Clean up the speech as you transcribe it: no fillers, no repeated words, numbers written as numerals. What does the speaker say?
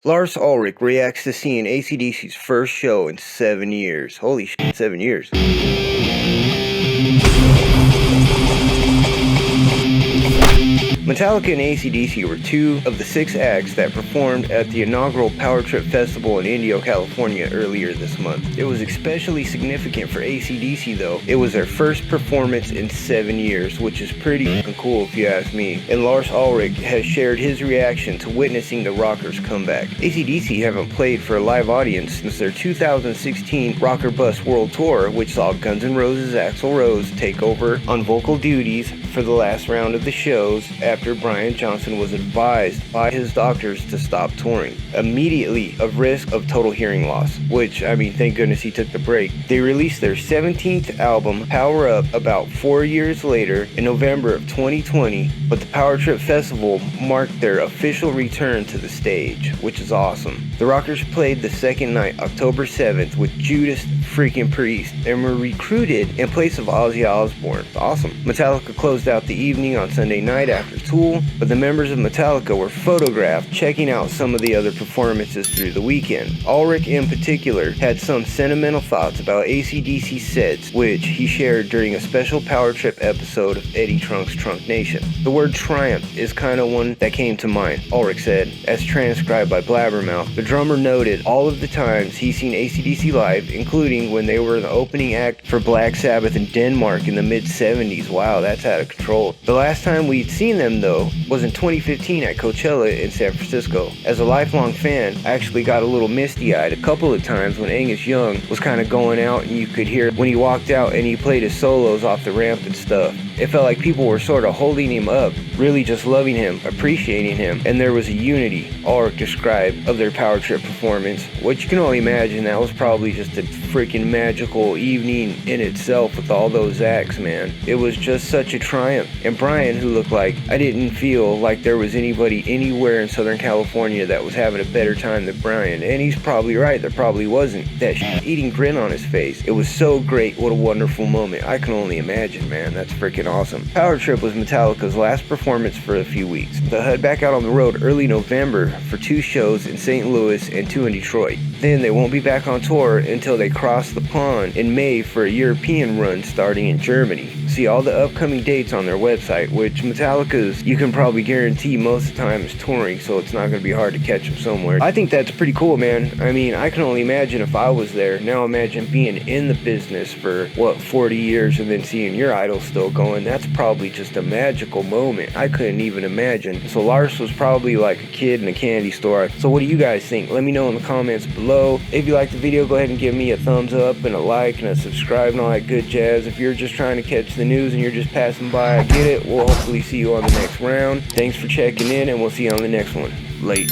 Lars Ulrich reacts to seeing acdc's first show in 7 years. Holy shit, 7 years. Metallica and AC/DC were two of the 6 acts that performed at the inaugural Power Trip Festival in Indio, California earlier this month. It was especially significant for AC/DC though. It was their first performance in 7 years, which is pretty fucking cool if you ask me. And Lars Ulrich has shared his reaction to witnessing the rockers come back. AC/DC haven't played for a live audience since their 2016 Rocker Bus World Tour, which saw Guns N' Roses' Axl Rose take over on vocal duties for the last round of the shows after Brian Johnson was advised by his doctors to stop touring, immediately of risk of total hearing loss, which, I mean, thank goodness he took the break. They released their 17th album, Power Up, about 4 years later in November of 2020, but the Power Trip Festival marked their official return to the stage, which is awesome. The rockers played the second night, October 7th, with Judas freaking Priest, and were recruited in place of Ozzy Osbourne. Awesome. Metallica closed out the evening on Sunday night after Tool, but the members of Metallica were photographed checking out some of the other performances through the weekend. Ulrich in particular had some sentimental thoughts about AC/DC sets, which he shared during a special Power Trip episode of Eddie Trunk's Trunk Nation. The word triumph is kind of one that came to mind, Ulrich said, as transcribed by Blabbermouth. The drummer noted all of the times he's seen AC/DC live, including when they were the opening act for Black Sabbath in Denmark in the mid-70s. Wow, that's out of control. The last time we'd seen them though was in 2015 at Coachella in San Francisco. As a lifelong fan, I actually got a little misty-eyed a couple of times when Angus Young was kind of going out, and you could hear when he walked out and he played his solos off the ramp and stuff. It felt like people were sort of holding him up, really just loving him, appreciating him, and there was a unity, Ulrich described, of their Power Trip performance, which you can only imagine that was probably just a freaking magical evening in itself with all those acts, man. It was just such a triumph. And Brian, who looked like, I didn't feel like there was anybody anywhere in Southern California that was having a better time than Brian, and he's probably right, there probably wasn't. That eating grin on his face. It was so great, what a wonderful moment. I can only imagine, man, that's freaking awesome. Power Trip was Metallica's last performance for a few weeks. They'll head back out on the road early November for 2 shows in St. Louis and 2 in Detroit. Then they won't be back on tour until they cross the pond in May for a European run starting in Germany. See all the upcoming dates on their website, which Metallica's, you can probably guarantee most of the time is touring, so it's not going to be hard to catch them somewhere. I think that's pretty cool, man. I mean, I can only imagine if I was there. Now imagine being in the business for, 40 years and then seeing your idol still going. That's probably just a magical moment. I couldn't even imagine. So Lars was probably like a kid in a candy store. So what do you guys think? Let me know in the comments below. If you liked the video, go ahead and give me a thumbs up and a like and a subscribe and all that good jazz. If you're just trying to catch the news and you're just passing by, I get it. We'll hopefully see you on the next round. Thanks for checking in, and we'll see you on the next one. Late.